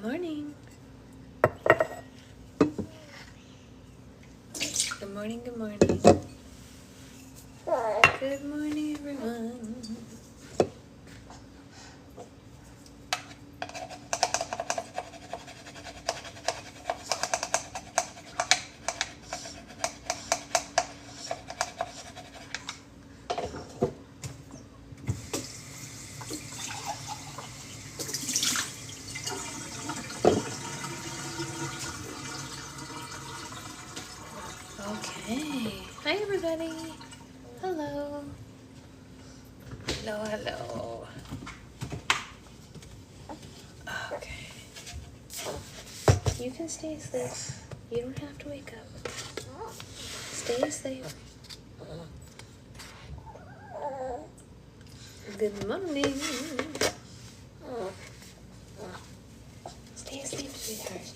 morning. Good morning, good morning. Good morning, everyone. Okay. Hi, everybody. Hello. Hello, hello. Okay. You can stay asleep. You don't have to wake up. Stay asleep. Good morning. Stay asleep, sweetheart.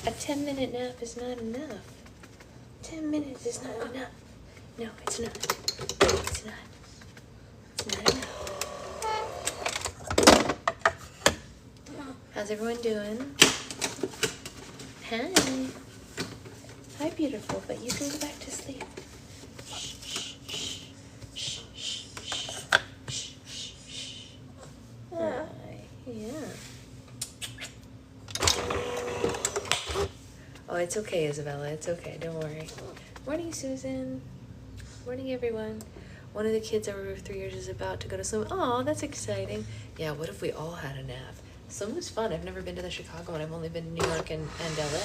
A 10-minute nap is not enough. 10 minutes is not enough. No, it's not. It's not. It's not enough. How's everyone doing? Hi. Hi, beautiful, but you can go back to sleep. Shh, shh, shh. Shh, shh, shh. Shh, shh, shh. Hi. Yeah. Oh, it's okay, Isabella. It's okay. Don't worry. Morning, Susan. Morning, everyone. One of the kids over 3 years is about to go to swim. Oh, that's exciting. Yeah, what if we all had a nap? Swim was fun. I've never been to the Chicago one. I've only been to New York and LA.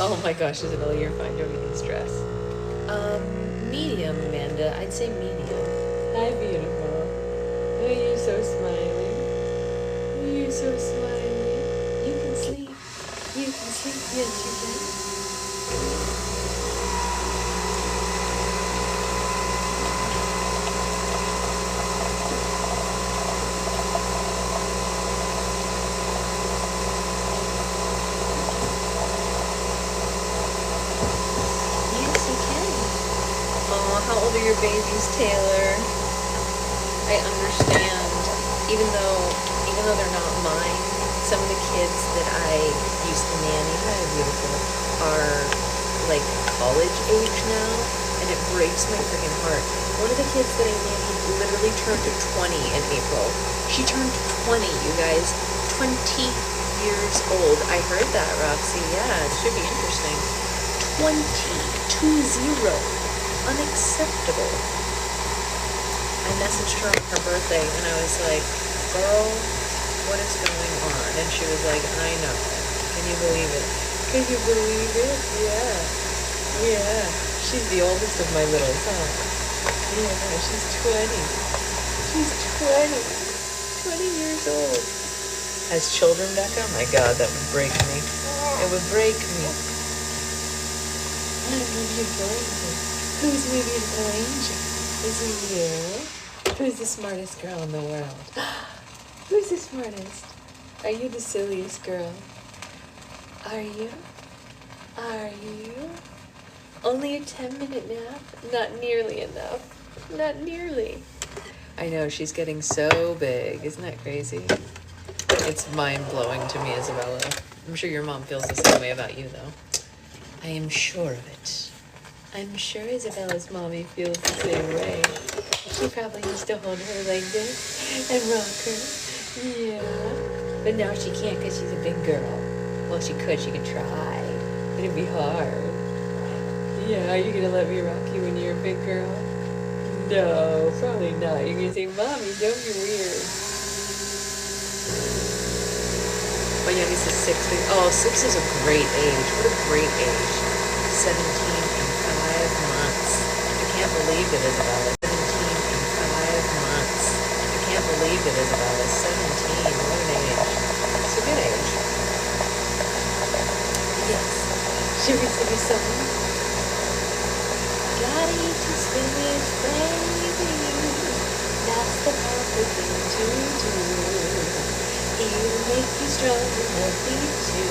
Oh my gosh, Isabella, you're fine. Don't even stress. Medium, Amanda. I'd say medium. Hi, beautiful. Oh, you're so smiling. Oh, you're so smiling. You can sleep. You can sleep. Yes, you can. How old are your babies, Taylor? I understand. Even though they're not mine, some of the kids that I used to nanny, hi, beautiful, are like college age now, and it breaks my freaking heart. One of the kids that I nannied literally turned 20 in April. She turned 20, you guys. 20 years old. I heard that, Roxy. Yeah, it should be interesting. 20. Unacceptable. I messaged her on her birthday and I was like, girl, what is going on? And she was like, I know. Can you believe it? Can you believe it? Yeah. Yeah. She's the oldest of my littles, huh? Yeah, she's 20. She's 20. 20 years old. Has children, Becca? Oh my God, that would break me. It would break me. I love you, boy. Who's my beautiful angel? Is it you? Who's the smartest girl in the world? Who's the smartest? Are you the silliest girl? Are you? Are you? Only a 10-minute nap? Not nearly enough. Not nearly. I know, she's getting so big. Isn't that crazy? It's mind-blowing to me, Isabella. I'm sure your mom feels the same way about you, though. I am sure of it. I'm sure Isabella's mommy feels the same way. She probably used to hold her like this and rock her. Yeah. But now she can't because she's a big girl. Well, she could try. But it'd be hard. Yeah, are you going to let me rock you when you're a big girl? No, probably not. You're going to say, Mommy, don't be weird. My youngest is 6. Oh, 6 is a great age. What a great age. 17 and 5 months. I can't believe it, Isabella. 17 and 5 months. I can't believe it, Isabella. 17. What an age. It's a good age. Yes. Should we sing a song? Gotta eat your spinach, baby. That's the proper thing to do. It'll make you strong and healthy too.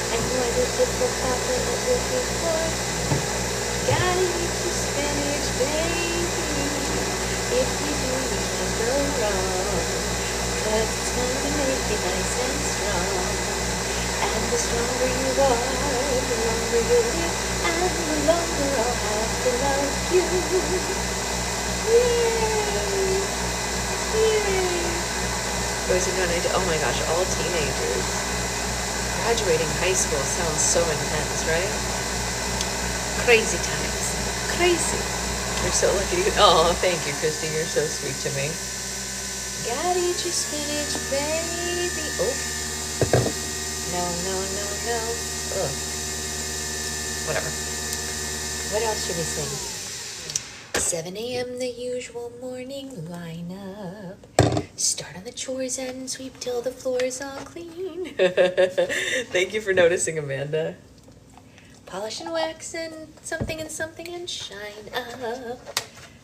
And what is it for Papa is looking for? Gotta eat your spinach, baby. If you do, you can't go wrong. 'cause it's gonna make you nice and strong. And the stronger you are, the longer you live, and the longer I'll have to love you. Yay! Yay! Boys are going to, oh my gosh, all teenagers. Graduating high school sounds so intense, right? Crazy times. Crazy. We're so lucky to, oh, thank you, Christy. You're so sweet to me. Gotta eat your spinach, baby. Oh. No, no, no, no. Ugh. Whatever. What else should we sing? 7 a.m. the usual morning lineup. Start on the chores and sweep till the floor is all clean. Thank you for noticing, Amanda. Polish and wax and something and shine up.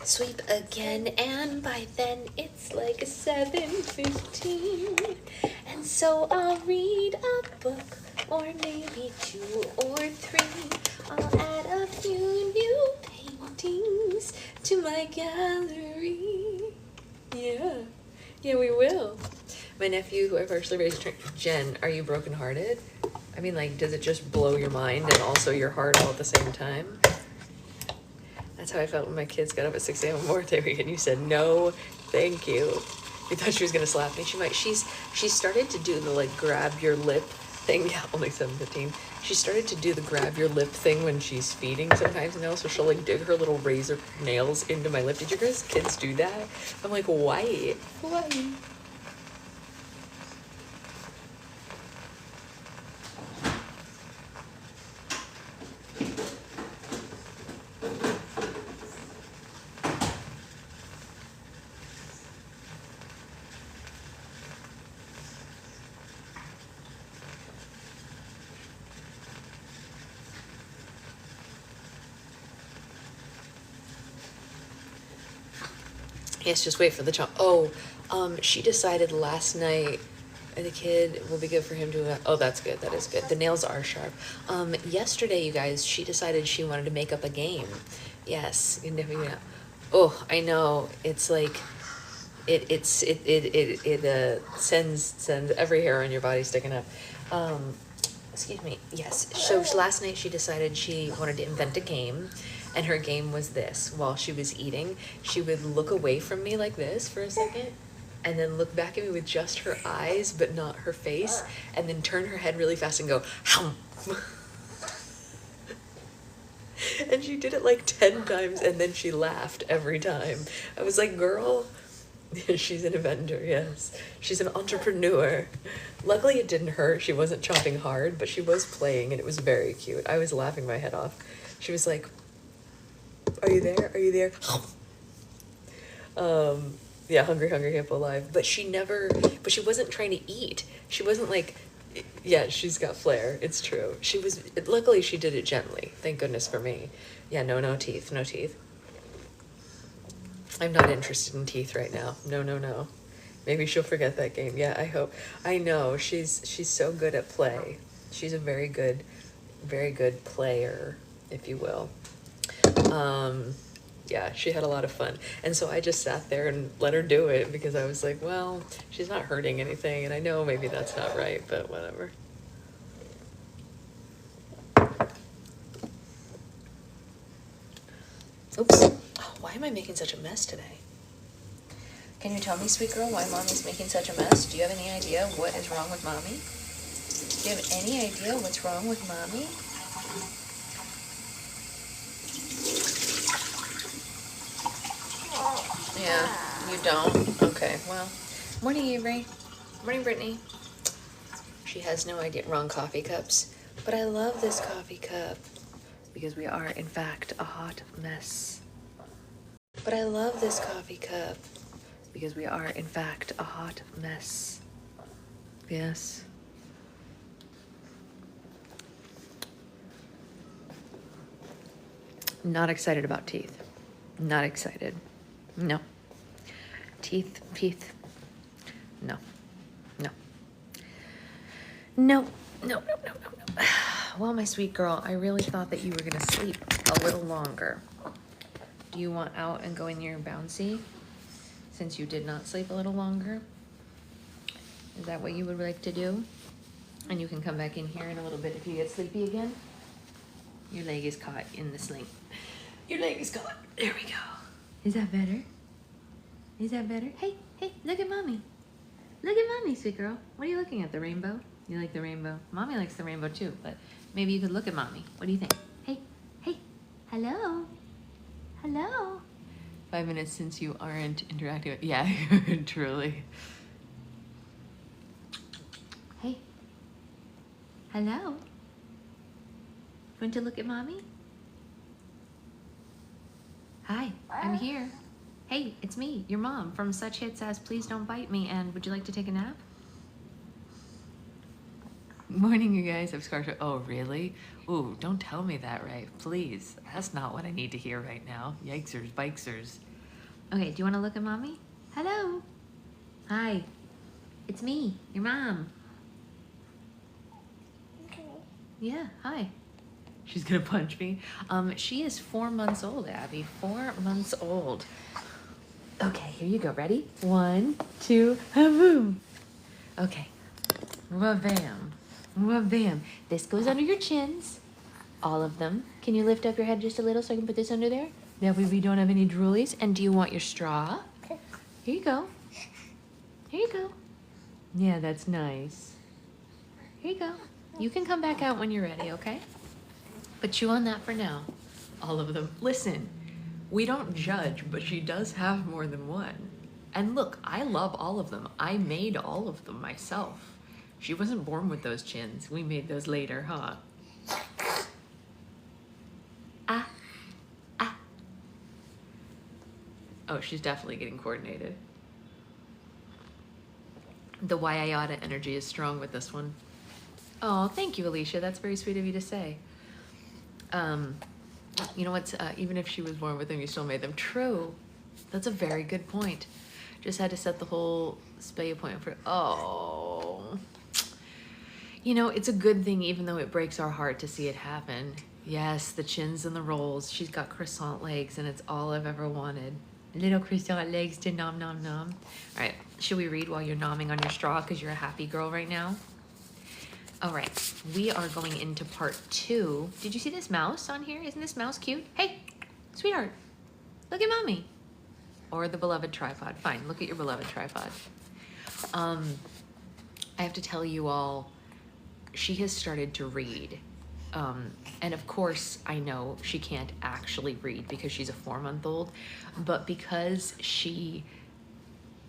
Sweep again, and by then it's like 7:15. And so I'll read a book, or maybe 2 or 3. I'll add a few new paintings to my gallery. Yeah, we will. My nephew, who I partially raised, Jen, are you brokenhearted? I mean, like, does it just blow your mind and also your heart all at the same time? That's how I felt when my kids got up at 6 a.m. on Memorial Day weekend. You said, no, thank you. You thought she was going to slap me. She might. She started to do the, like, grab your lip thing. Yeah, only 7:15. She started to do the grab your lip thing when she's feeding sometimes now. So she'll, like, dig her little razor nails into my lip. Did your guys' kids do that? I'm like, why? Why? Yes, just wait for the chomp. Oh, she decided last night, the kid will be good for him to, oh, that's good, that is good. The nails are sharp. Yesterday, you guys, she decided she wanted to make up a game. Yes, you never know. Oh, I know, it's like, it sends every hair on your body sticking up. Excuse me, yes, so last night she decided she wanted to invent a game. And her game was this: while she was eating, she would look away from me like this for a second, and then look back at me with just her eyes, but not her face, and then turn her head really fast and go, hum. And she did it like 10 times, and then she laughed every time. I was like, girl, she's an inventor, yes. She's an entrepreneur. Luckily it didn't hurt. She wasn't chomping hard, but she was playing, and it was very cute. I was laughing my head off. She was like, are you there? Are you there? Yeah, hungry hippo alive. But she wasn't trying to eat. She wasn't like, yeah, she's got flair. It's true. Luckily she did it gently. Thank goodness for me. Yeah, no teeth. I'm not interested in teeth right now. No. Maybe she'll forget that game. Yeah, I hope. I know, she's so good at play. She's a very good player, if you will. Yeah, she had a lot of fun. And so I just sat there and let her do it because I was like, well, she's not hurting anything. And I know maybe that's not right, but whatever. Oops. Oh, why am I making such a mess today? Can you tell me, sweet girl, why mommy's making such a mess? Do you have any idea what is wrong with mommy? Do you have any idea what's wrong with mommy? Yeah, you don't? Okay, well, morning, Avery. Morning, Brittany. She has no idea. Wrong coffee cups. But I love this coffee cup because we are, in fact, a hot mess. But I love this coffee cup because we are, in fact, a hot mess. Yes. Not excited about teeth. Not excited. No. Teeth. No. Well, my sweet girl, I really thought that you were gonna sleep a little longer. Do you want out and go in your bouncy since you did not sleep a little longer? Is that what you would like to do? And you can come back in here in a little bit if you get sleepy again. Your leg is caught in the sling. Your leg is caught. There we go. Is that better? Is that better? Hey, hey, look at mommy. Look at mommy, sweet girl. What are you looking at, the rainbow? You like the rainbow? Mommy likes the rainbow too, but maybe you could look at mommy. What do you think? Hey, hey, hello, hello. 5 minutes since you aren't interacting with, yeah, truly. Hey, hello. Want to look at mommy? Hi, I'm here. Hey, it's me, your mom, from such hits as Please Don't Bite Me and Would You Like to Take a Nap? Morning, you guys. I'm Scarlett. Oh, really? Ooh, don't tell me that, right? Please. That's not what I need to hear right now. Yikesers, bikesers. Okay, do you want to look at mommy? Hello. Hi. It's me, your mom. Okay. Yeah, hi. She's gonna punch me. She is 4 months old, Abby. 4 months old. Okay, here you go. Ready? 1, 2, boom. Okay. Wha-bam. Wha-bam. This goes under your chins. All of them. Can you lift up your head just a little so I can put this under there? That way we don't have any droolies. And do you want your straw? Here you go. Here you go. Yeah, that's nice. Here you go. You can come back out when you're ready, okay? But chew on that for now. All of them. Listen, we don't judge, but she does have more than one. And look, I love all of them. I made all of them myself. She wasn't born with those chins. We made those later, huh? Ah, ah. Oh, she's definitely getting coordinated. The Waiata energy is strong with this one. Oh, thank you, Alicia. That's very sweet of you to say. You know what? Even if she was born with them, you still made them. True. That's a very good point. Just had to set the whole spay appointment for. Oh. You know, it's a good thing, even though it breaks our heart to see it happen. Yes, the chins and the rolls. She's got croissant legs, and it's all I've ever wanted. Little croissant legs to nom nom nom. All right, should we read while you're nomming on your straw because you're a happy girl right now? All right, we are going into part 2. Did you see this mouse on here? Isn't this mouse cute? Hey, sweetheart, look at mommy. Or the beloved tripod. Fine, look at your beloved tripod. I have to tell you all, she has started to read. And of course, I know she can't actually read because she's a 4-month-old, but because she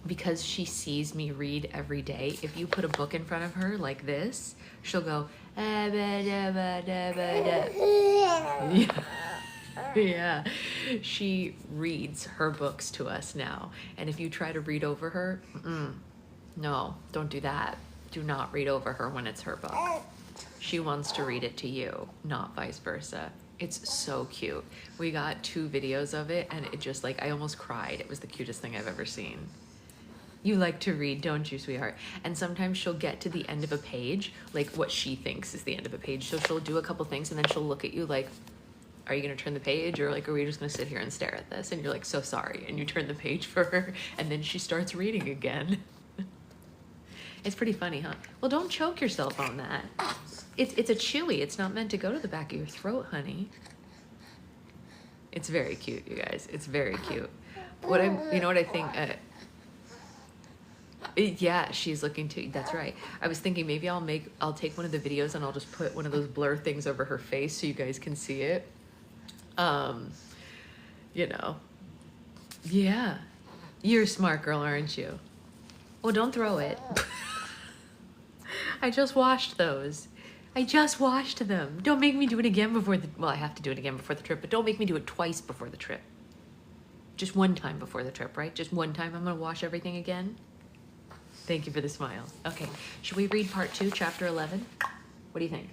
sees me read every day, if you put a book in front of her like this, she'll go, yeah. She reads her books to us now. And if you try to read over her, no, don't do that. Do not read over her when it's her book. She wants to read it to you, not vice versa. It's so cute. We got 2 videos of it and it just like, I almost cried. It was the cutest thing I've ever seen. You like to read, don't you, sweetheart? And sometimes she'll get to the end of a page, like what she thinks is the end of a page. So she'll do a couple things and then she'll look at you like, are you gonna turn the page? Or like, are we just gonna sit here and stare at this? And you're like, so sorry. And you turn the page for her and then she starts reading again. It's pretty funny, huh? Well, don't choke yourself on that. It's a chewy. It's not meant to go to the back of your throat, honey. It's very cute, you guys. It's very cute. You know what I think? Yeah, she's looking to. That's right. I was thinking maybe I'll take one of the videos and I'll just put one of those blur things over her face so you guys can see it. You know. Yeah. You're a smart girl, aren't you? Well, don't throw it. I just washed those. I just washed them. Don't make me do it again before the, well, I have to do it again before the trip, but don't make me do it twice before the trip. Just one time before the trip, right? Just one time I'm gonna wash everything again. Thank you for the smile. Okay, should we read part 2, chapter 11? What do you think?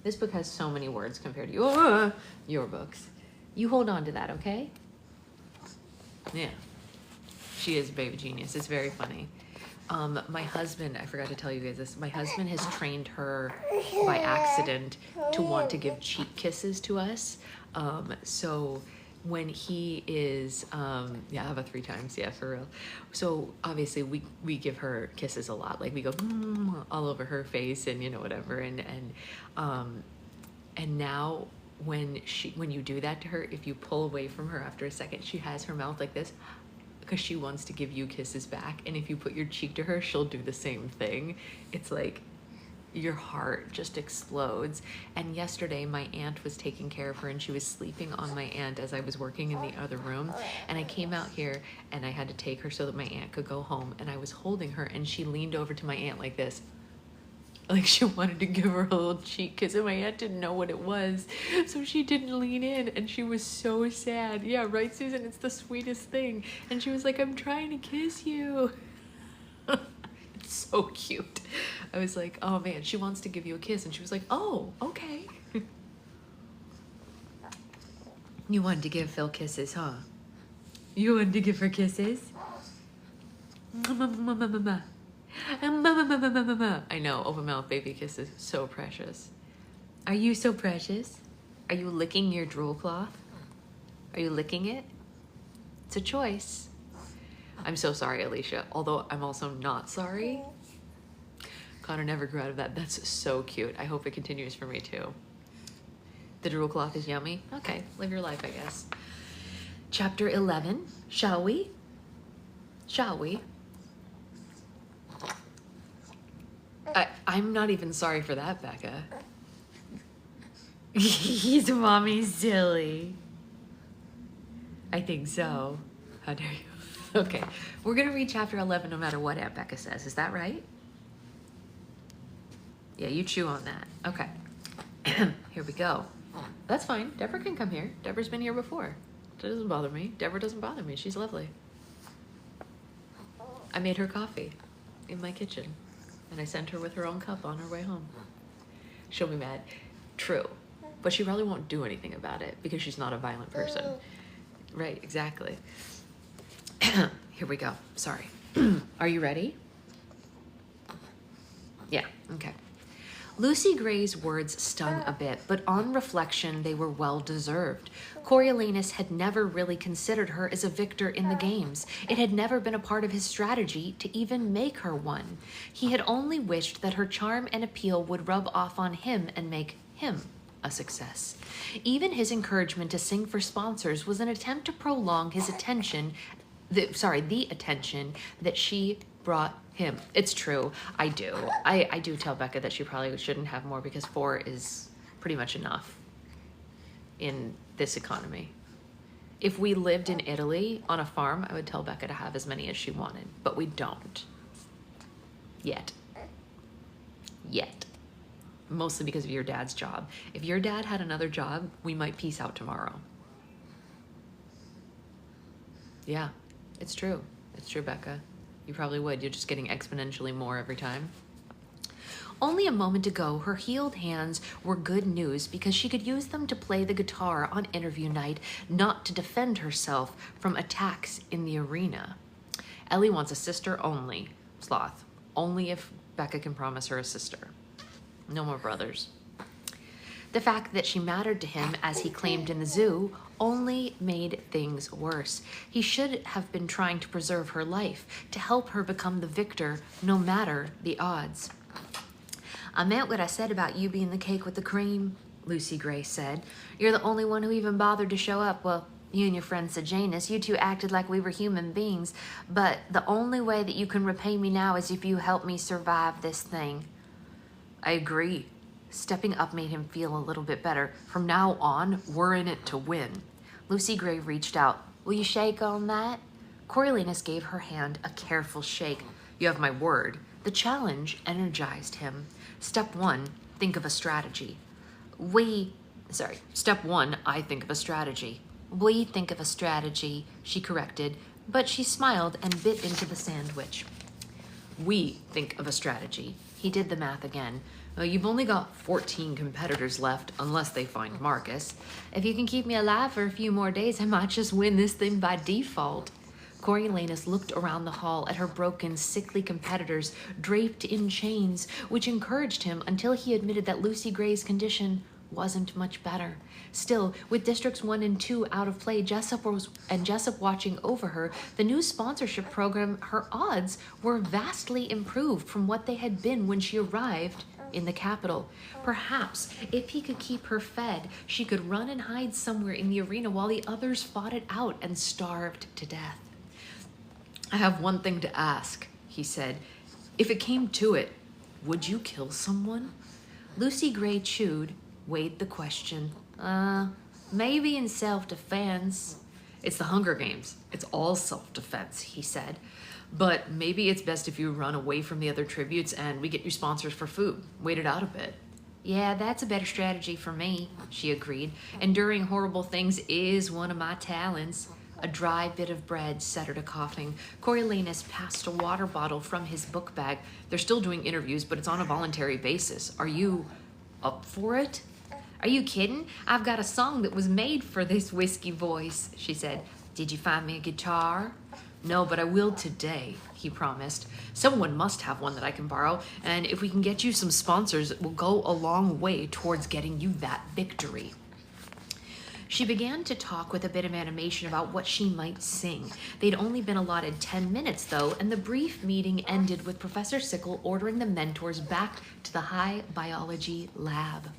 This book has so many words compared to your books. You hold on to that, okay? Yeah. She is a baby genius. It's very funny. My husband, I forgot to tell you guys this, my husband has trained her by accident to want to give cheek kisses to us. So when he is, yeah, how about 3 times? Yeah, for real. So obviously we give her kisses a lot. Like we go all over her face and, you know, whatever. And now when you do that to her, if you pull away from her after a second, she has her mouth like this because she wants to give you kisses back. And if you put your cheek to her, she'll do the same thing. It's like, your heart just explodes. And yesterday my aunt was taking care of her and she was sleeping on my aunt as I was working in the other room, and I came out here and I had to take her so that my aunt could go home, and I was holding her and she leaned over to my aunt like this, like she wanted to give her a little cheek kiss, and my aunt didn't know what it was, so she didn't lean in, and she was so sad. Yeah, right, Susan? It's the sweetest thing. And she was like, I'm trying to kiss you. So cute. I was like, oh man, she wants to give you a kiss. And she was like, oh, okay. You wanted to give Phil kisses, huh? You wanted to give her kisses? I know, open mouth baby kisses, so precious. Are you so precious? Are you licking your drool cloth? Are you licking it? It's a choice. I'm so sorry, Alicia, although I'm also not sorry. Connor never grew out of that. That's so cute. I hope it continues for me too. The drool cloth is yummy. Okay, live your life, I guess. Chapter 11, shall we? Shall we? I'm not even sorry for that, Becca. He's mommy silly. I think so. How dare you? Okay, we're gonna read chapter 11 no matter what Aunt Becca says. Is that right? Yeah, you chew on that. Okay. Here we go. That's fine. Deborah can come here. Deborah's been here before. That doesn't bother me. Deborah doesn't bother me. She's lovely. I made her coffee in my kitchen, and I sent her with her own cup on her way home. She'll be mad. True. But she probably won't do anything about it because she's not a violent person. Right, exactly. Here we go. Sorry. Are you ready? Yeah, okay. Lucy Gray's words stung a bit, but on reflection, they were well-deserved. Coriolanus had never really considered her as a victor in the games. It had never been a part of his strategy to even make her one. He had only wished that her charm and appeal would rub off on him and make him a success. Even his encouragement to sing for sponsors was an attempt to prolong his attention, the attention that she brought him. It's true. I do tell Becca that she probably shouldn't have more because 4 is pretty much enough in this economy. If we lived in Italy on a farm, I would tell Becca to have as many as she wanted, but we don't. Yet. Mostly because of your dad's job. If your dad had another job, we might peace out tomorrow. Yeah, it's true. It's true, Becca. You probably would. You're just getting exponentially more every time. Only a moment ago, her healed hands were good news because she could use them to play the guitar on interview night, not to defend herself from attacks in the arena. Ellie wants a sister only. Sloth. Only if Becca can promise her a sister. No more brothers. The fact that she mattered to him, as he claimed in the zoo, only made things worse. He should have been trying to preserve her life, to help her become the victor, no matter the odds. I meant what I said about you being the cake with the cream, Lucy Gray said. You're the only one who even bothered to show up. Well, you and your friend Sejanus, you two acted like we were human beings, but the only way that you can repay me now is if you help me survive this thing. I agree. Stepping up made him feel a little bit better. From now on, we're in it to win. Lucy Gray reached out. Will you shake on that? Coriolanus gave her hand a careful shake. You have my word. The challenge energized him. Step 1, think of a strategy. Step 1, I think of a strategy. We think of a strategy, she corrected, but she smiled and bit into the sandwich. We think of a strategy. He did the math again. Well, you've only got 14 competitors left, unless they find Marcus. If you can keep me alive for a few more days, I might just win this thing by default. Coriolanus looked around the hall at her broken, sickly competitors draped in chains, which encouraged him until he admitted that Lucy Gray's condition wasn't much better. Still, with Districts 1 and 2 out of play, Jessup watching over her, the new sponsorship program, her odds were vastly improved from what they had been when she arrived in the capital. Perhaps, if he could keep her fed, she could run and hide somewhere in the arena while the others fought it out and starved to death. "I have one thing to ask," he said. "If it came to it, would you kill someone?" Lucy Gray chewed, weighed the question. Maybe in self-defense." "It's the Hunger Games. It's all self-defense," he said. "But maybe it's best if you run away from the other tributes and we get you sponsors for food. Wait it out a bit." "Yeah, that's a better strategy for me," she agreed. "Enduring horrible things is one of my talents." A dry bit of bread set her to coughing. Coriolanus passed a water bottle from his book bag. "They're still doing interviews, but it's on a voluntary basis. Are you up for it?" "Are you kidding? I've got a song that was made for this whiskey voice," she said. "Did you find me a guitar?" "No, but I will today," he promised. "Someone must have one that I can borrow, and if we can get you some sponsors, it will go a long way towards getting you that victory." She began to talk with a bit of animation about what she might sing. They'd only been allotted 10 minutes, though, and the brief meeting ended with Professor Sickle ordering the mentors back to the high biology lab.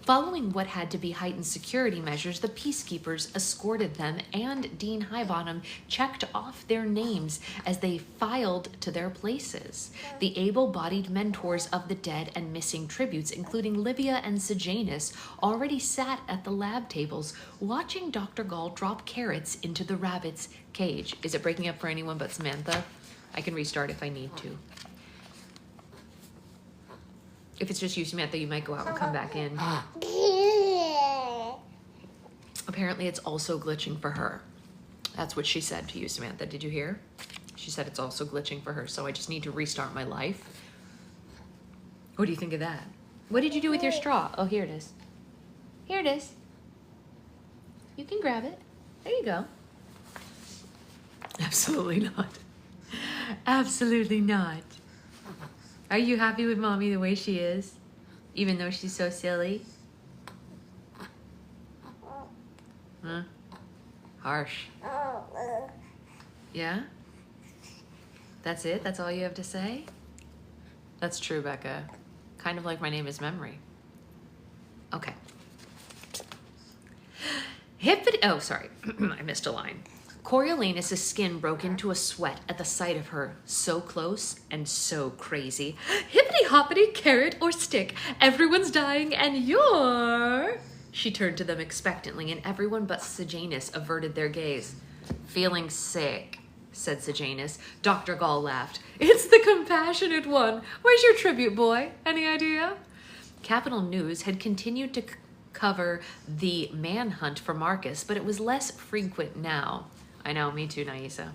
Following what had to be heightened security measures, the peacekeepers escorted them, and Dean Highbottom checked off their names as they filed to their places. The able-bodied mentors of the dead and missing tributes, including Livia and Sejanus, already sat at the lab tables, watching Dr. Gall drop carrots into the rabbit's cage. Is it breaking up for anyone but Samantha? I can restart if I need to. If it's just you, Samantha, you might go out and come back in. Apparently it's also glitching for her. That's what she said to you, Samantha. Did you hear? She said it's also glitching for her, so I just need to restart my life. What do you think of that? What did you do with your straw? Oh, here it is. Here it is. You can grab it. There you go. Absolutely not. Absolutely not. Are you happy with Mommy the way she is? Even though she's so silly? Huh? Harsh. Yeah? That's it? That's all you have to say? That's true, Becca. Kind of like my name is Memory. Okay. Oh, sorry. I missed a line. Coriolanus' skin broke into a sweat at the sight of her, so close and so crazy. Hippity-hoppity, carrot or stick, everyone's dying and you're... She turned to them expectantly, and everyone but Sejanus averted their gaze. Feeling sick, said Sejanus. Dr. Gall laughed. It's the compassionate one. Where's your tribute, boy? Any idea? Capital News had continued to cover the manhunt for Marcus, but it was less frequent now. I know, me too, Naisa.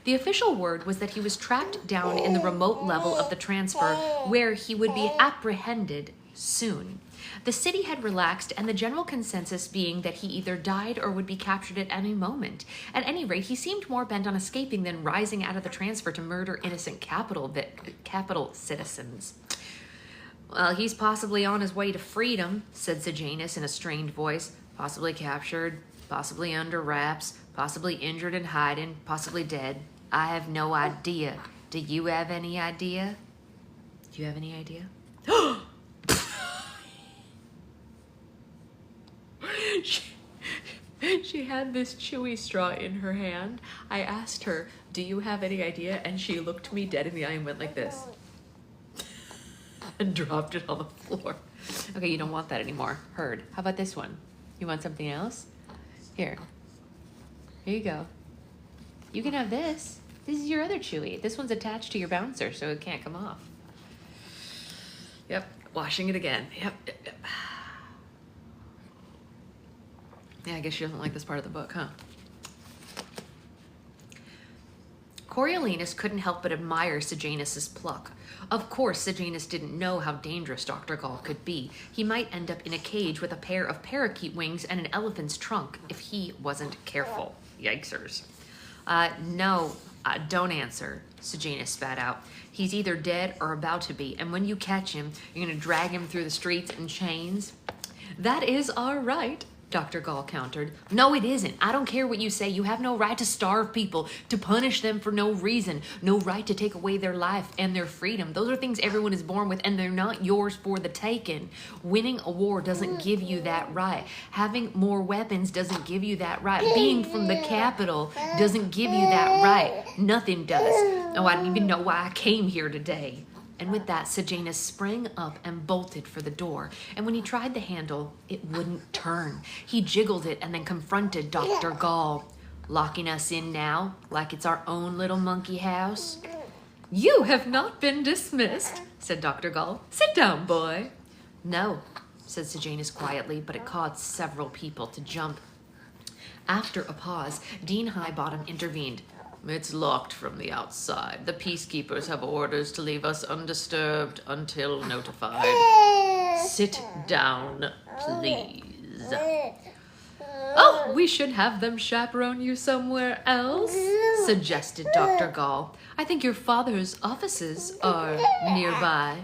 The official word was that he was tracked down in the remote level of the transfer, where he would be apprehended soon. The city had relaxed, and the general consensus being that he either died or would be captured at any moment. At any rate, he seemed more bent on escaping than rising out of the transfer to murder innocent capital citizens. Well, he's possibly on his way to freedom, said Sejanus in a strained voice. Possibly captured, possibly under wraps, possibly injured and hiding, possibly dead. I have no idea. Do you have any idea? Do you have any idea? She had this chewy straw in her hand. I asked her, do you have any idea? And she looked me dead in the eye and went like this. And dropped it on the floor. Okay, you don't want that anymore. Heard. How about this one? You want something else? Here. Here you go. You can have this. This is your other chewy. This one's attached to your bouncer, so it can't come off. Yep, washing it again. Yep. Yeah, I guess she doesn't like this part of the book, huh? Coriolanus couldn't help but admire Sejanus' pluck. Of course, Sejanus didn't know how dangerous Dr. Gall could be. He might end up in a cage with a pair of parakeet wings and an elephant's trunk if he wasn't careful. Yikesers. No, don't answer, Sejanus spat out. He's either dead or about to be, and when you catch him, you're going to drag him through the streets in chains. That is our right, Dr. Gall countered. No, it isn't. I don't care what you say. You have no right to starve people, to punish them for no reason, no right to take away their life and their freedom. Those are things everyone is born with, and they're not yours for the taking. Winning a war doesn't give you that right. Having more weapons doesn't give you that right. Being from the capital doesn't give you that right. Nothing does. Oh, I don't even know why I came here today. And with that, Sejanus sprang up and bolted for the door. And when he tried the handle, it wouldn't turn. He jiggled it and then confronted Dr. Gall. Locking us in now, like it's our own little monkey house? You have not been dismissed, said Dr. Gall. Sit down, boy. No, said Sejanus quietly, but it caused several people to jump. After a pause, Dean Highbottom intervened. It's locked from the outside. The peacekeepers have orders to leave us undisturbed until notified. Sit down, please. Oh, we should have them chaperone you somewhere else, suggested Dr. Gall. I think your father's offices are nearby.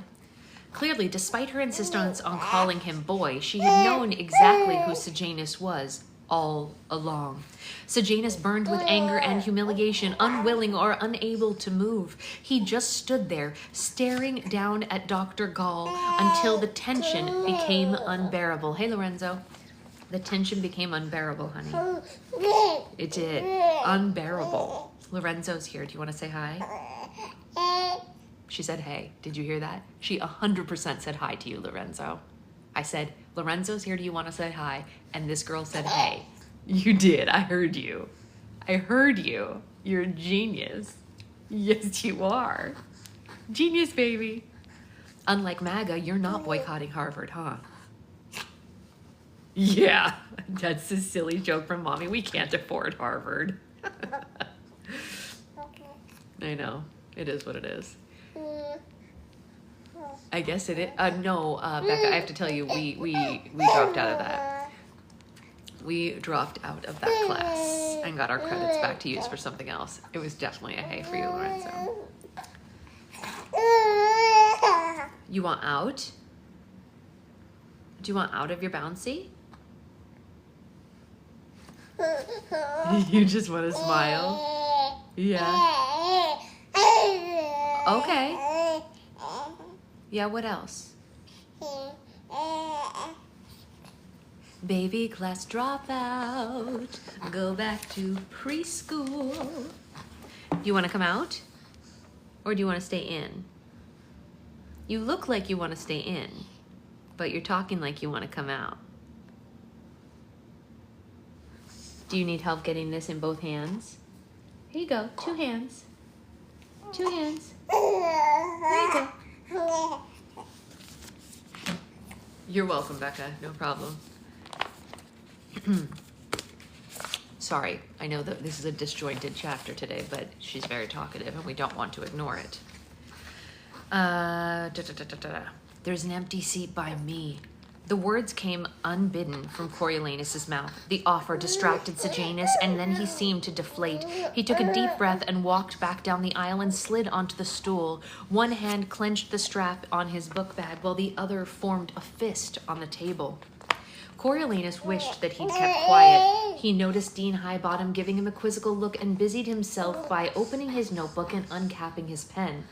Clearly, despite her insistence on calling him boy, she had known exactly who Sejanus was all along. Sejanus burned with anger and humiliation, unwilling or unable to move. He just stood there, staring down at Dr. Gall until the tension became unbearable. Hey, Lorenzo. The tension became unbearable, honey. It did. Unbearable. Lorenzo's here. Do you want to say hi? She said, hey. Did you hear that? She 100% said hi to you, Lorenzo. I said, Lorenzo's here. Do you want to say hi? And this girl said, hey. You did. I heard you. I heard you. You're a genius. Yes, you are. Genius, baby. Unlike MAGA, you're not boycotting Harvard, huh? Yeah, that's a silly joke from Mommy. We can't afford Harvard. I know. It is what it is. I guess it is. No, Becca, I have to tell you, we dropped out of that. We dropped out of that class and got our credits back to use for something else. It was definitely a hey for you, Lorenzo. You want out? Do you want out of your bouncy? You just want to smile? Yeah. Okay. Yeah, what else? Baby class dropout, go back to preschool. Do you want to come out? Or do you want to stay in? You look like you want to stay in, but you're talking like you want to come out. Do you need help getting this in both hands? Here you go, 2 hands. 2 hands. There you go. You're welcome, Becca, no problem. Sorry, I know that this is a disjointed chapter today, but she's very talkative and we don't want to ignore it. There's an empty seat by me. The words came unbidden from Coriolanus' mouth. The offer distracted Sejanus, and then he seemed to deflate. He took a deep breath and walked back down the aisle and slid onto the stool. One hand clenched the strap on his book bag, while the other formed a fist on the table. Coriolanus wished that he'd kept quiet. He noticed Dean Highbottom giving him a quizzical look and busied himself by opening his notebook and uncapping his pen.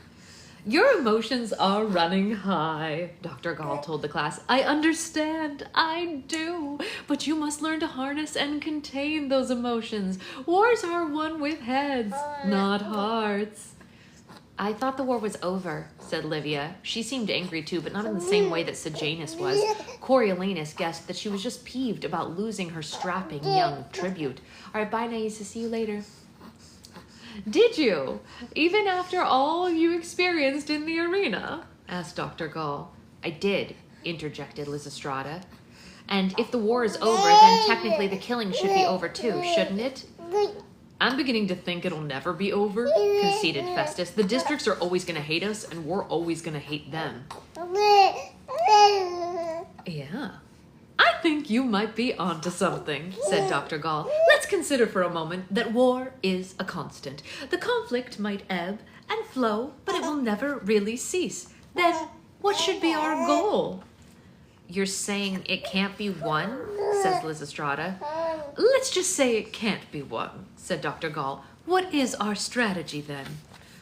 Your emotions are running high, Dr. Gall told the class. I understand, I do, but you must learn to harness and contain those emotions. Wars are won with heads, not hearts. I thought the war was over, said Livia. She seemed angry too, but not in the same way that Sejanus was. Coriolanus guessed that she was just peeved about losing her strapping young tribute. All right, bye, Naisa. See you later. Did you? Even after all you experienced in the arena? Asked Dr. Gall. I did, interjected Lysistrata. And if the war is over, then technically the killing should be over too, shouldn't it? I'm beginning to think it'll never be over, conceded Festus. The districts are always going to hate us, and we're always going to hate them. Yeah. I think you might be onto something, said Dr. Gall. Let's consider for a moment that war is a constant. The conflict might ebb and flow, but it will never really cease. Then what should be our goal? You're saying it can't be one? Says Lysistrata. Let's just say it can't be one, said Dr. Gall. What is our strategy then?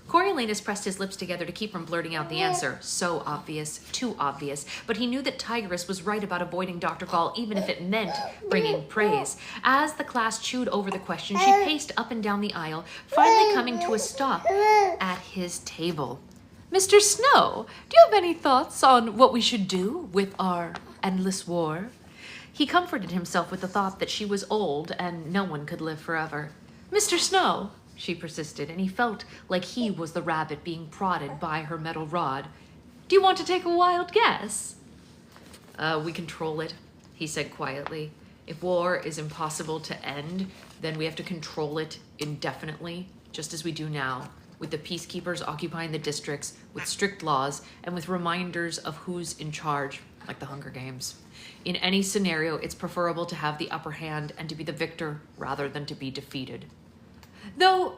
Coriolanus pressed his lips together to keep from blurting out the answer. So obvious, too obvious. But he knew that Tigress was right about avoiding Dr. Gall, even if it meant bringing praise. As the class chewed over the question, she paced up and down the aisle, finally coming to a stop at his table. Mr. Snow, do you have any thoughts on what we should do with our endless war? He comforted himself with the thought that she was old and no one could live forever. Mr. Snow, she persisted, and he felt like he was the rabbit being prodded by her metal rod. Do you want to take a wild guess? We control it, he said quietly. If war is impossible to end, then we have to control it indefinitely, just as we do now, with the peacekeepers occupying the districts, with strict laws, and with reminders of who's in charge, like the Hunger Games. In any scenario, it's preferable to have the upper hand and to be the victor rather than to be defeated. Though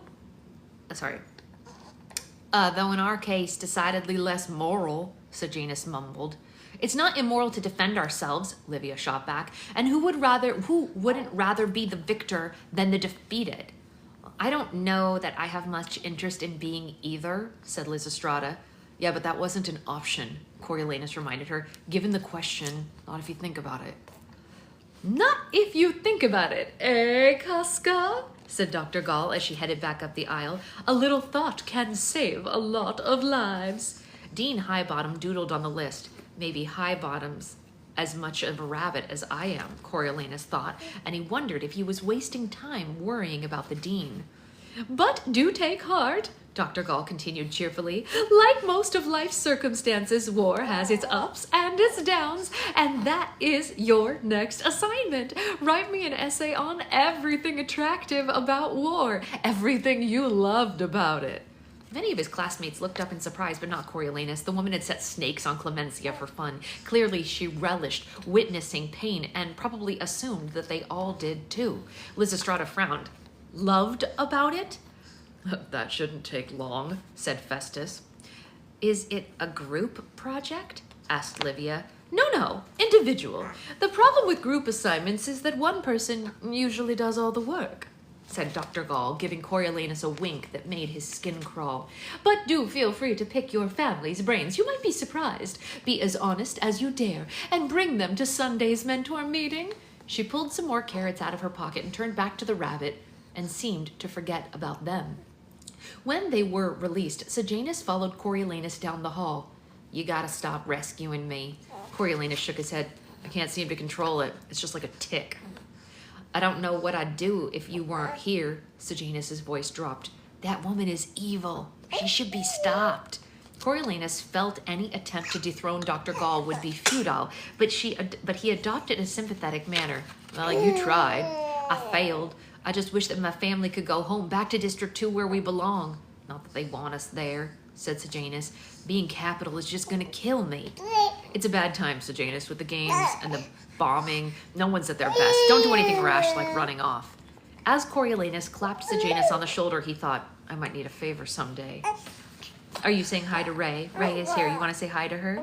in our case, decidedly less moral, Sejanus mumbled. It's not immoral to defend ourselves, Livia shot back, and who wouldn't rather be the victor than the defeated? I don't know that I have much interest in being either, said Lysistrata. Yeah, but that wasn't an option, Coriolanus reminded her. Given the question, not if you think about it. Not if you think about it, eh, Casca? Said Dr. Gall as she headed back up the aisle. A little thought can save a lot of lives. Dean Highbottom doodled on the list. Maybe Highbottom's as much of a rabbit as I am, Coriolanus thought, and he wondered if he was wasting time worrying about the dean. But do take heart, Dr. Gall continued cheerfully. Like most of life's circumstances, war has its ups and its downs, and that is your next assignment. Write me an essay on everything attractive about war, everything you loved about it. Many of his classmates looked up in surprise, but not Coriolanus. The woman had set snakes on Clemencia for fun. Clearly, she relished witnessing pain and probably assumed that they all did too. Lysistrata frowned. Loved about it? That shouldn't take long, said Festus. Is it a group project? Asked Livia. No, individual. The problem with group assignments is that one person usually does all the work, said Dr. Gall, giving Coriolanus a wink that made his skin crawl. But do feel free to pick your family's brains. You might be surprised. Be as honest as you dare, and bring them to Sunday's mentor meeting. She pulled some more carrots out of her pocket and turned back to the rabbit and seemed to forget about them. When they were released, Sejanus followed Coriolanus down the hall. You gotta stop rescuing me. Coriolanus shook his head. I can't seem to control it. It's just like a tick. I don't know what I'd do if you weren't here, Sejanus' voice dropped. That woman is evil. She should be stopped. Coriolanus felt any attempt to dethrone Dr. Gall would be futile, but he adopted a sympathetic manner. Well, you tried. I failed. I just wish that my family could go home, back to District 2 where we belong. Not that they want us there, said Sejanus. Being capital is just going to kill me. It's a bad time, Sejanus, with the games and the bombing. No one's at their best. Don't do anything rash like running off. As Coriolanus clapped Sejanus on the shoulder, he thought, I might need a favor someday. Are you saying hi to Ray? Ray is here. You want to say hi to her?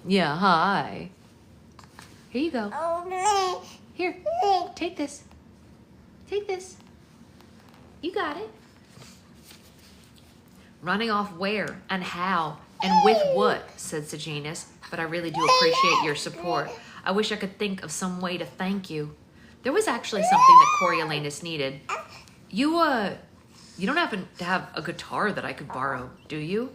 Yeah, hi. Here you go. Here, take this. Take this. You got it. Running off where and how and with what, said Sejanus, but I really do appreciate your support. I wish I could think of some way to thank you. There was actually something that Coriolanus needed. You don't happen to have a guitar that I could borrow, do you?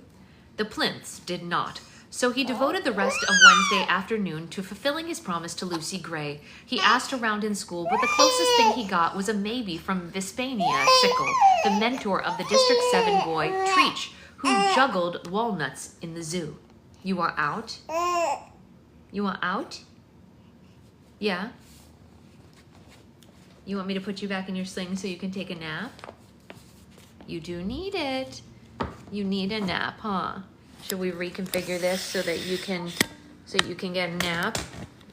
The Plinths did not. So he devoted the rest of Wednesday afternoon to fulfilling his promise to Lucy Gray. He asked around in school, but the closest thing he got was a maybe from Vispania Sickle, the mentor of the District 7 boy, Treach, who juggled walnuts in the zoo. You want out? You want out? Yeah? You want me to put you back in your sling so you can take a nap? You do need it. You need a nap, huh? Should we reconfigure this so that you can get a nap?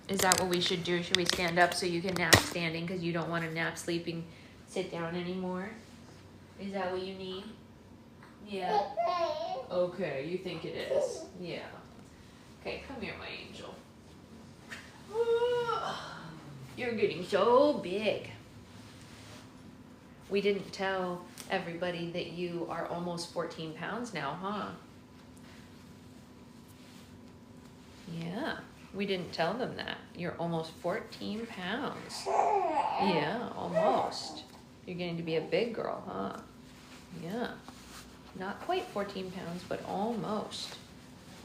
Is that what we should do? Should we stand up so you can nap standing because you don't want to nap sleeping, sit down anymore? Is that what you need? Yeah. Okay, you think it is. Yeah. Okay, come here, my angel. You're getting so big. We didn't tell everybody that you are almost 14 pounds now, huh? Yeah, we didn't tell them that. You're almost 14 pounds. Yeah, almost. You're getting to be a big girl, huh? Yeah. Not quite 14 pounds, but almost.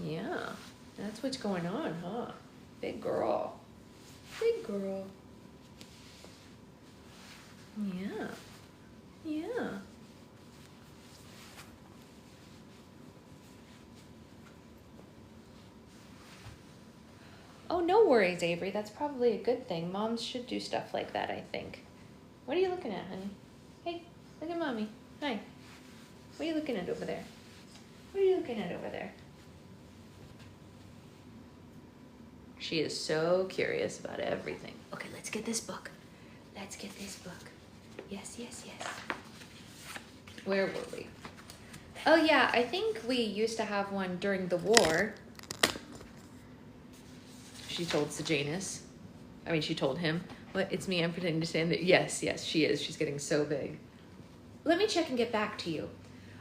Yeah, that's what's going on, huh? Big girl. Big girl. Yeah. Yeah. Oh, no worries, Avery. That's probably a good thing. Moms should do stuff like that, I think. What are you looking at, honey? Hey, look at Mommy. Hi. What are you looking at over there? What are you looking at over there? She is so curious about everything. Okay, let's get this book. Let's get this book. Yes, yes, yes. Where were we? Oh, yeah, I think we used to have one during the war. She told Sejanus. I mean, she told him. What? It's me. I'm pretending to stand there. Yes, yes, she is. She's getting so big. Let me check and get back to you.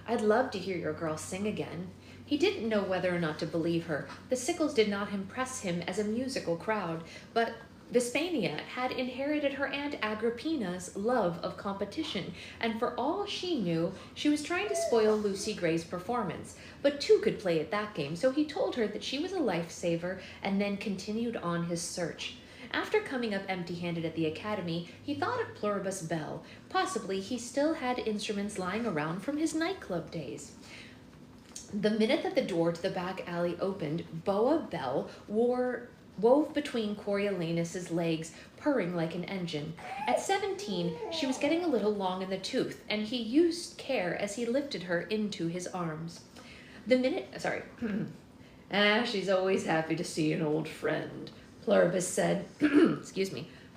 I'd love to hear your girl sing again. He didn't know whether or not to believe her. The Sickles did not impress him as a musical crowd, but Vespania had inherited her Aunt Agrippina's love of competition, and for all she knew, she was trying to spoil Lucy Gray's performance. But two could play at that game, so he told her that she was a lifesaver and then continued on his search. After coming up empty-handed at the academy, he thought of Pluribus Bell. Possibly he still had instruments lying around from his nightclub days. The minute that the door to the back alley opened, Boa Bell wove between Coriolanus's legs, purring like an engine. At 17, she was getting a little long in the tooth, and he used care as he lifted her into his arms. She's always happy to see an old friend, Pluribus said,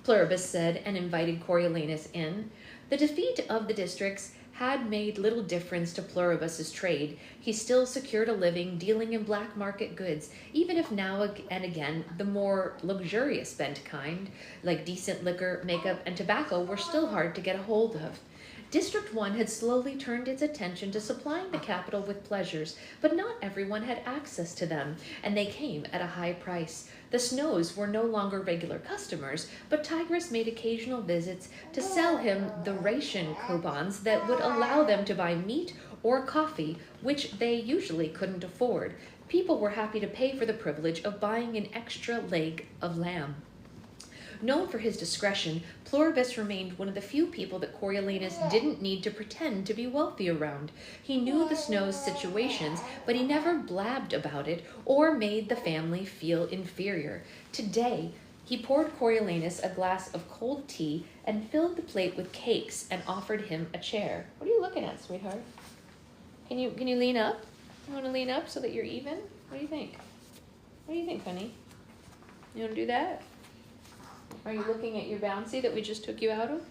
Pluribus said, and invited Coriolanus in. The defeat of the districts had made little difference to Pluribus's trade. He still secured a living dealing in black market goods, even if now and again the more luxurious bent kind, like decent liquor, makeup, and tobacco, were still hard to get a hold of. District 1 had slowly turned its attention to supplying the capital with pleasures, but not everyone had access to them, and they came at a high price. The Snows were no longer regular customers, but Tigris made occasional visits to sell him the ration coupons that would allow them to buy meat or coffee, which they usually couldn't afford. People were happy to pay for the privilege of buying an extra leg of lamb. Known for his discretion, Pluribus remained one of the few people that Coriolanus didn't need to pretend to be wealthy around. He knew the Snows' situations, but he never blabbed about it or made the family feel inferior. Today, he poured Coriolanus a glass of cold tea and filled the plate with cakes and offered him a chair. What are you looking at, sweetheart? Can you lean up? You want to lean up so that you're even? What do you think? What do you think, honey? You want to do that? Are you looking at your bouncy that we just took you out of?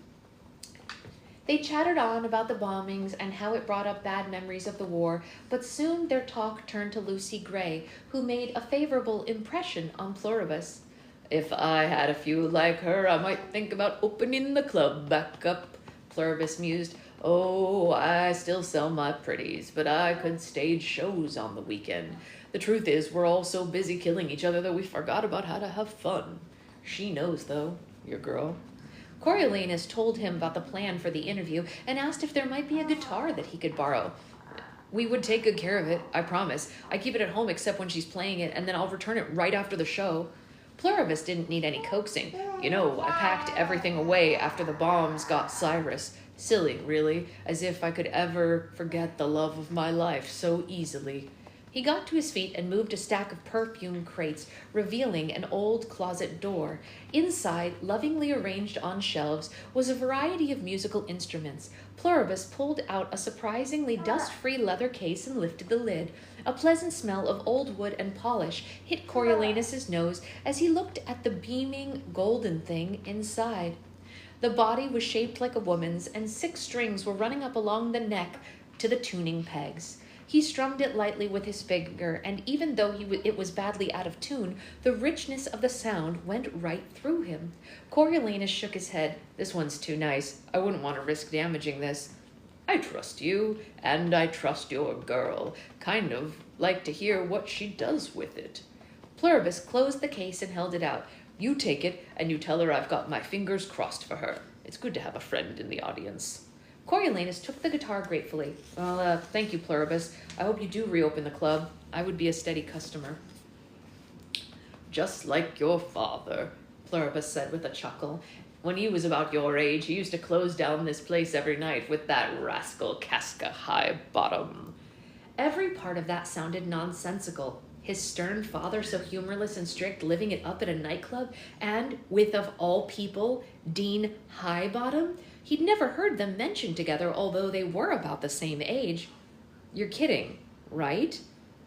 They chattered on about the bombings and how it brought up bad memories of the war, but soon their talk turned to Lucy Gray, who made a favorable impression on Pluribus. If I had a few like her, I might think about opening the club back up, Pluribus mused. Oh, I still sell my pretties, but I could stage shows on the weekend. The truth is, we're all so busy killing each other that we forgot about how to have fun. She knows, though, your girl. Coriolanus told him about the plan for the interview and asked if there might be a guitar that he could borrow. We would take good care of it, I promise. I keep it at home except when she's playing it, and then I'll return it right after the show. Pluribus didn't need any coaxing. You know, I packed everything away after the bombs got Cyrus. Silly, really, as if I could ever forget the love of my life so easily. He got to his feet and moved a stack of perfume crates, revealing an old closet door. Inside, lovingly arranged on shelves, was a variety of musical instruments. Pluribus pulled out a surprisingly dust-free leather case and lifted the lid. A pleasant smell of old wood and polish hit Coriolanus's nose as he looked at the beaming golden thing inside. The body was shaped like a woman's, and 6 strings were running up along the neck to the tuning pegs. He strummed it lightly with his finger, and even though it was badly out of tune, the richness of the sound went right through him. Coriolanus shook his head. This one's too nice. I wouldn't want to risk damaging this. I trust you, and I trust your girl. Kind of like to hear what she does with it. Pluribus closed the case and held it out. You take it, and you tell her I've got my fingers crossed for her. It's good to have a friend in the audience. Coriolanus took the guitar gratefully. Well, thank you, Pluribus. I hope you do reopen the club. I would be a steady customer. Just like your father, Pluribus said with a chuckle. When he was about your age, he used to close down this place every night with that rascal Casca Highbottom. Every part of that sounded nonsensical. His stern father, so humorless and strict, living it up at a nightclub, and, with of all people, Dean Highbottom. He'd never heard them mentioned together, although they were about the same age. You're kidding, right?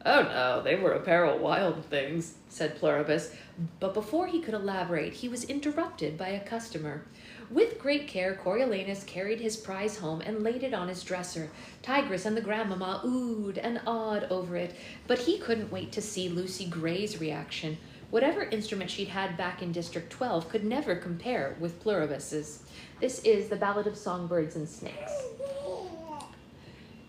Oh no, they were a pair of wild things, said Pluribus. But before he could elaborate, he was interrupted by a customer. With great care, Coriolanus carried his prize home and laid it on his dresser. Tigress and the grandmamma oohed and awed over it, but he couldn't wait to see Lucy Gray's reaction. Whatever instrument she'd had back in District 12 could never compare with Pluribus's. This is the Ballad of Songbirds and Snakes.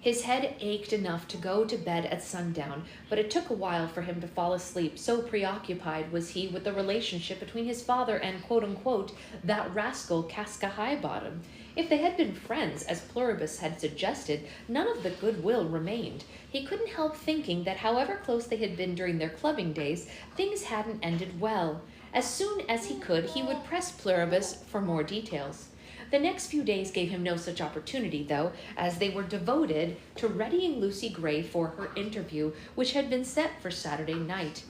His head ached enough to go to bed at sundown, but it took a while for him to fall asleep, so preoccupied was he with the relationship between his father and, quote-unquote, that rascal Casca Highbottom. If they had been friends, as Pluribus had suggested, none of the goodwill remained. He couldn't help thinking that however close they had been during their clubbing days, things hadn't ended well. As soon as he could, he would press Pluribus for more details. The next few days gave him no such opportunity, though, as they were devoted to readying Lucy Gray for her interview, which had been set for Saturday night.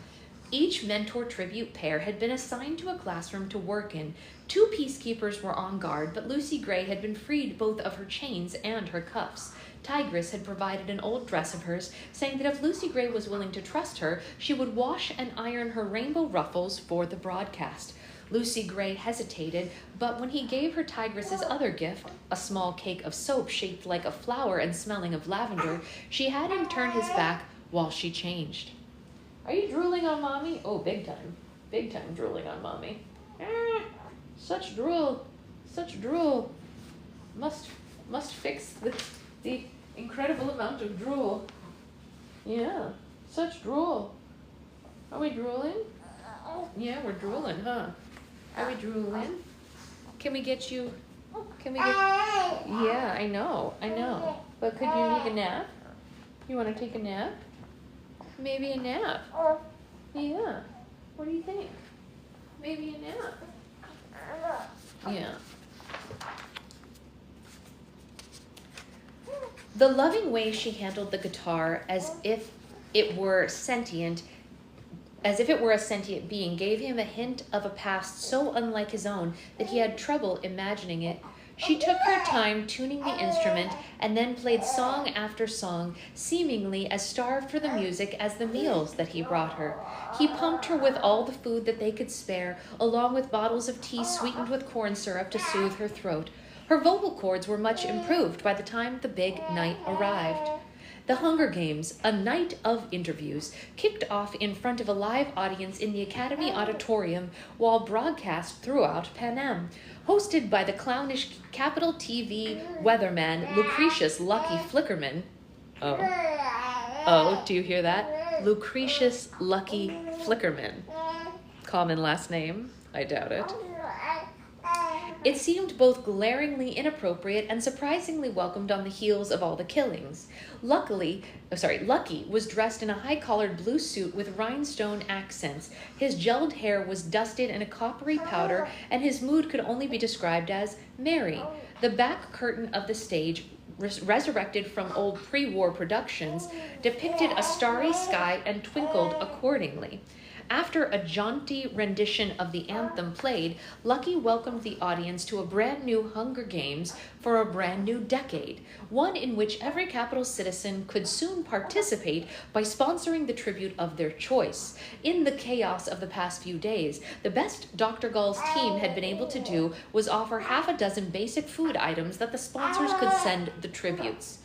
Each mentor tribute pair had been assigned to a classroom to work in. 2 peacekeepers were on guard, but Lucy Gray had been freed both of her chains and her cuffs. Tigress had provided an old dress of hers, saying that if Lucy Gray was willing to trust her, she would wash and iron her rainbow ruffles for the broadcast. Lucy Gray hesitated, but when he gave her Tigress's other gift, a small cake of soap shaped like a flower and smelling of lavender, she had him turn his back while she changed. Are you drooling on Mommy? Oh, big time. Big time drooling on Mommy. Such drool. Such drool. Must fix the incredible amount of drool. Yeah, such drool. Are we drooling? Yeah, we're drooling, huh? Are we drooling? Can we get... Yeah, I know. But could you need a nap? You want to take a nap? Maybe a nap. Yeah. What do you think? Maybe a nap. Yeah. The loving way she handled the guitar as if it were a sentient being, gave him a hint of a past so unlike his own that he had trouble imagining it. She took her time tuning the instrument and then played song after song, seemingly as starved for the music as the meals that he brought her. He pumped her with all the food that they could spare, along with bottles of tea sweetened with corn syrup to soothe her throat. Her vocal cords were much improved by the time the big night arrived. The Hunger Games, a night of interviews, kicked off in front of a live audience in the Academy Auditorium while broadcast throughout Pan Am. Hosted by the clownish Capital TV weatherman Lucretius Lucky Flickerman. Oh, do you hear that? Lucretius Lucky Flickerman. Common last name? I doubt it. It seemed both glaringly inappropriate and surprisingly welcomed on the heels of all the killings. Lucky was dressed in a high-collared blue suit with rhinestone accents. His gelled hair was dusted in a coppery powder, and his mood could only be described as merry. The back curtain of the stage, resurrected from old pre-war productions, depicted a starry sky and twinkled accordingly. After a jaunty rendition of the anthem played, Lucky welcomed the audience to a brand new Hunger Games for a brand new decade, one in which every capital citizen could soon participate by sponsoring the tribute of their choice. In the chaos of the past few days, the best Dr. Gull's team had been able to do was offer 6 basic food items that the sponsors could send the tributes.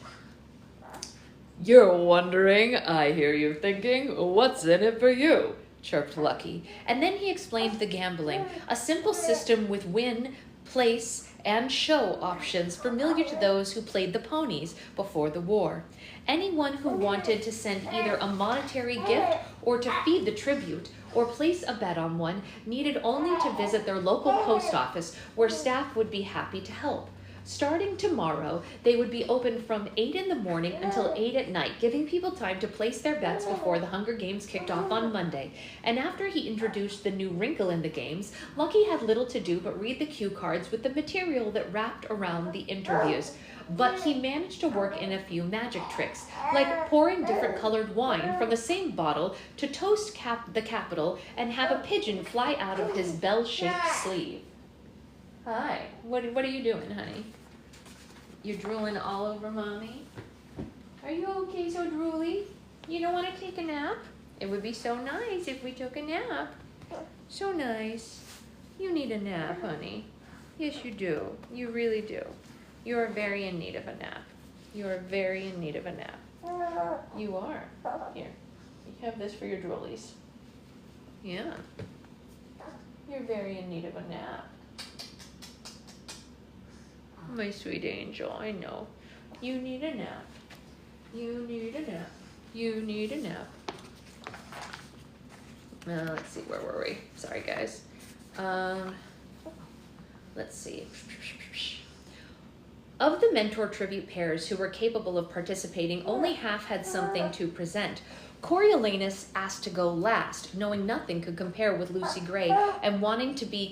You're wondering, I hear you thinking, what's in it for you? Chirped Lucky. And then he explained the gambling, a simple system with win, place, and show options familiar to those who played the ponies before the war. Anyone who wanted to send either a monetary gift or to feed the tribute or place a bet on one needed only to visit their local post office where staff would be happy to help. Starting tomorrow, they would be open from 8 in the morning until 8 at night, giving people time to place their bets before the Hunger Games kicked off on Monday. And after he introduced the new wrinkle in the games, Lucky had little to do but read the cue cards with the material that wrapped around the interviews. But he managed to work in a few magic tricks, like pouring different colored wine from the same bottle to toast the Capitol and have a pigeon fly out of his bell-shaped sleeve. Hi, what are you doing, honey? You're drooling all over Mommy? Are you okay so drooly? You don't want to take a nap? It would be so nice if we took a nap. So nice. You need a nap, honey. Yes, you do. You really do. You are very in need of a nap. You are very in need of a nap. You are. Here, you have this for your droolies. Yeah. You're very in need of a nap. My sweet angel, I know. You need a nap. You need a nap. You need a nap. Let's see, where were we? Sorry, guys. Let's see. Of the mentor tribute pairs who were capable of participating, only half had something to present. Coriolanus asked to go last, knowing nothing could compare with Lucy Gray and wanting to be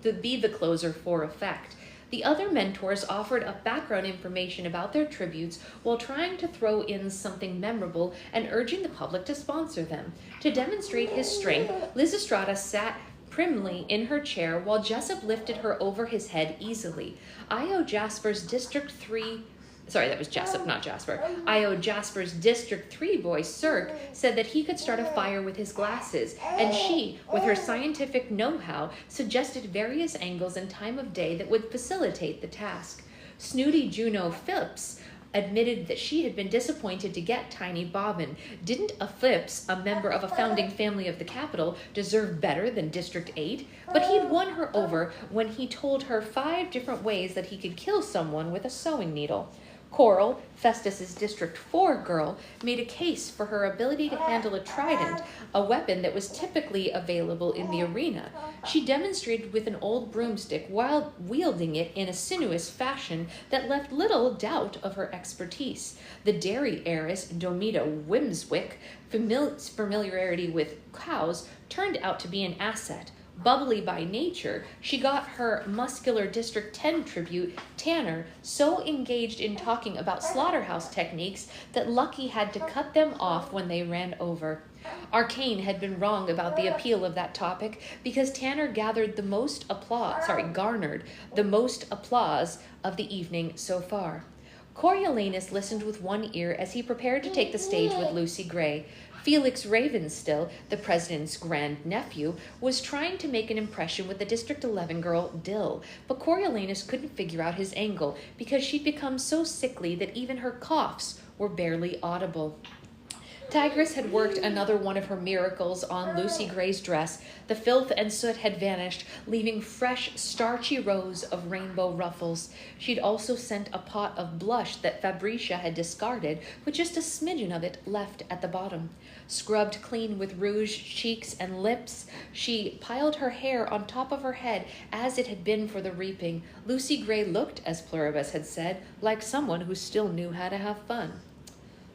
the closer for effect. The other mentors offered up background information about their tributes while trying to throw in something memorable and urging the public to sponsor them. To demonstrate his strength, Lysistrata sat primly in her chair while Jessup lifted her over his head easily. Io Jasper's District 3... Sorry, that was Jessup, not Jasper. Io Jasper's District 3 boy, Cirque, said that he could start a fire with his glasses, and she, with her scientific know-how, suggested various angles and time of day that would facilitate the task. Snooty Juno Phipps admitted that she had been disappointed to get Tiny Bobbin. Didn't a Phipps, a member of a founding family of the Capitol, deserve better than District 8? But he'd won her over when he told her 5 different ways that he could kill someone with a sewing needle. Coral, Festus's District 4 girl, made a case for her ability to handle a trident, a weapon that was typically available in the arena. She demonstrated with an old broomstick while wielding it in a sinuous fashion that left little doubt of her expertise. The dairy heiress, Domita Wimswick, familiarity with cows turned out to be an asset. Bubbly by nature, she got her muscular District 10 tribute, Tanner, so engaged in talking about slaughterhouse techniques that Lucky had to cut them off when they ran over. Arcane had been wrong about the appeal of that topic because Tanner garnered the most applause of the evening so far. Coriolanus listened with one ear as he prepared to take the stage with Lucy Gray. Felix Ravenstill, the president's grandnephew, was trying to make an impression with the District 11 girl, Dill, but Coriolanus couldn't figure out his angle because she'd become so sickly that even her coughs were barely audible. Tigress had worked another one of her miracles on Lucy Gray's dress. The filth and soot had vanished, leaving fresh, starchy rows of rainbow ruffles. She'd also sent a pot of blush that Fabricia had discarded, with just a smidgen of it left at the bottom. Scrubbed clean with rouge, cheeks, and lips, she piled her hair on top of her head as it had been for the reaping. Lucy Gray looked, as Pluribus had said, like someone who still knew how to have fun.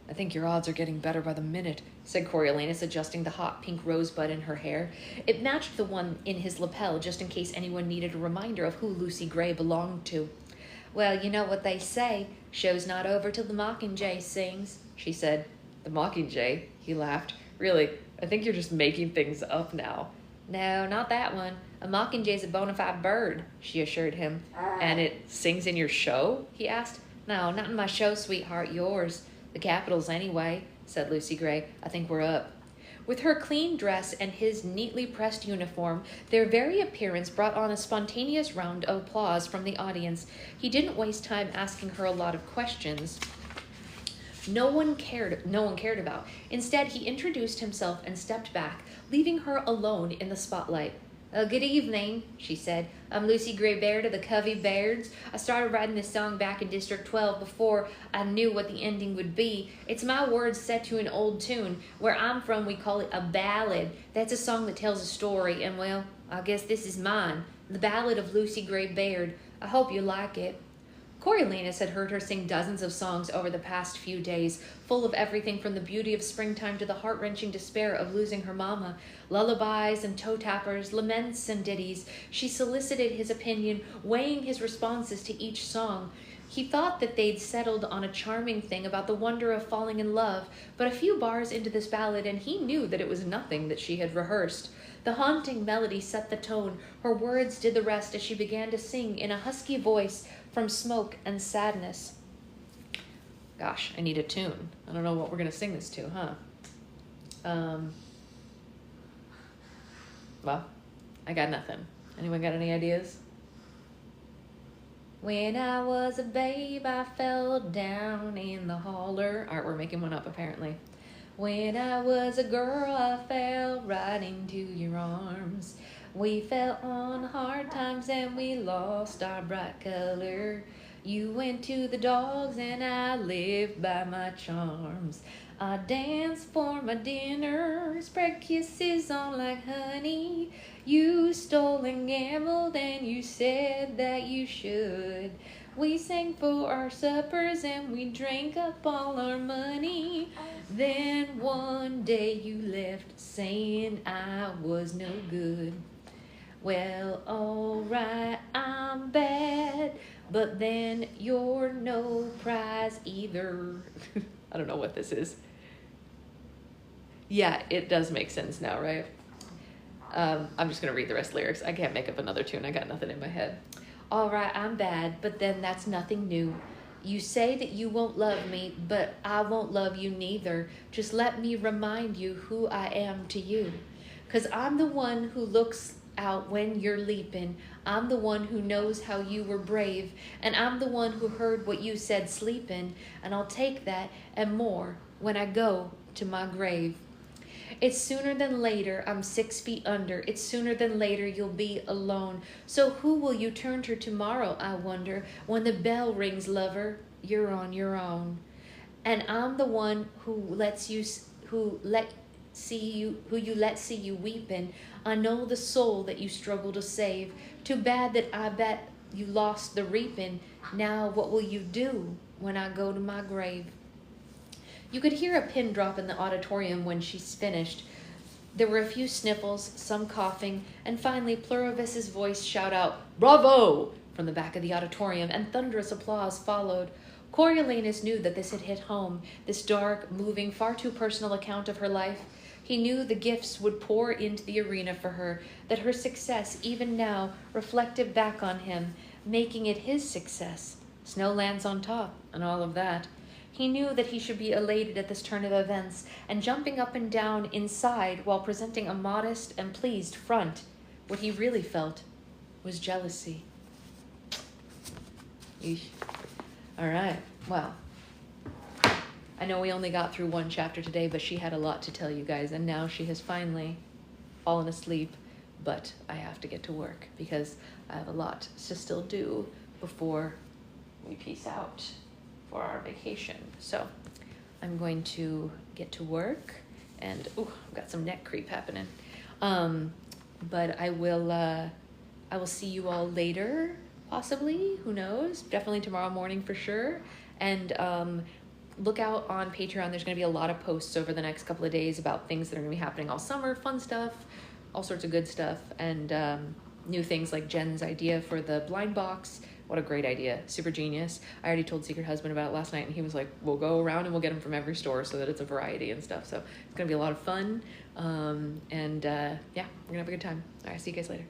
"I think your odds are getting better by the minute," said Coriolanus, adjusting the hot pink rosebud in her hair. It matched the one in his lapel, just in case anyone needed a reminder of who Lucy Gray belonged to. "Well, you know what they say, show's not over till the Mockingjay sings," she said. "The Mockingjay?" He laughed. "Really, I think you're just making things up now." "No, not that one. A Mockingjay's a bona fide bird," she assured him. "And it sings in your show?" he asked. "No, not in my show, sweetheart, yours. The Capitol's anyway," said Lucy Gray. "I think we're up." With her clean dress and his neatly pressed uniform, their very appearance brought on a spontaneous round of applause from the audience. He didn't waste time asking her a lot of questions. no one cared about. Instead, he introduced himself and stepped back, leaving her alone in the spotlight. Good evening, she said. I'm Lucy Gray Baird of the Covey Bairds. I started writing this song back in District 12 before I knew what the ending would be. It's my words set to an old tune. Where I'm from, we call it a ballad. That's a song that tells a story, and well, I guess this is mine. The Ballad of Lucy Gray Baird. I hope you like it. Coriolanus had heard her sing dozens of songs over the past few days, full of everything from the beauty of springtime to the heart-wrenching despair of losing her mama. Lullabies and toe-tappers, laments and ditties. She solicited his opinion, weighing his responses to each song. He thought that they'd settled on a charming thing about the wonder of falling in love, but a few bars into this ballad and he knew that it was nothing that she had rehearsed. The haunting melody set the tone. Her words did the rest as she began to sing in a husky voice from smoke and sadness. Gosh, I need a tune. I don't know what we're going to sing this to, huh? Well, I got nothing. Anyone got any ideas? When I was a babe, I fell down in the holler. All right, we're making one up, apparently. When I was a girl, I fell right into your arms. We fell on hard times and we lost our bright color. You went to the dogs and I lived by my charms. I danced for my dinner, spread kisses on like honey. You stole and gambled and you said that you should. We sang for our suppers and we drank up all our money. Then one day you left saying I was no good. Well, alright, I'm bad, but then you're no prize either. I don't know what this is. Yeah, it does make sense now, right? I'm just going to read the rest of the lyrics. I can't make up another tune. I got nothing in my head. Alright, I'm bad, but then that's nothing new. You say that you won't love me, but I won't love you neither. Just let me remind you who I am to you. 'Cause I'm the one who looks out when you're leaping. I'm the one who knows how you were brave. And I'm the one who heard what you said sleeping. And I'll take that and more when I go to my grave. It's sooner than later, I'm 6 feet under. It's sooner than later you'll be alone. So who will you turn to tomorrow, I wonder? When the bell rings, lover, you're on your own. And I'm the one who you let see you weeping. I know the soul that you struggle to save. Too bad that I bet you lost the reaping. Now what will you do when I go to my grave? You could hear a pin drop in the auditorium when she's finished. There were a few sniffles, some coughing, and finally Pluribus's voice shout out, "Bravo!" from the back of the auditorium, and thunderous applause followed. Coriolanus knew that this had hit home, this dark, moving, far too personal account of her life. He knew the gifts would pour into the arena for her, that her success, even now, reflected back on him, making it his success. Snow lands on top, and all of that. He knew that he should be elated at this turn of events, and jumping up and down inside while presenting a modest and pleased front. What he really felt was jealousy. Eesh. All right, well, I know we only got through one chapter today, but she had a lot to tell you guys, and now she has finally fallen asleep, but I have to get to work because I have a lot to still do before we peace out for our vacation. So I'm going to get to work, and I've got some neck creep happening. But I will see you all later, possibly, who knows, definitely tomorrow morning for sure. And look out on Patreon. There's going to be a lot of posts over the next couple of days about things that are going to be happening all summer, fun stuff, all sorts of good stuff, and new things like Jen's idea for the blind box. What a great idea. Super genius. I already told Secret Husband about it last night, and he was like, we'll go around and we'll get them from every store so that it's a variety and stuff. So it's going to be a lot of fun. Yeah, we're going to have a good time. All right, see you guys later.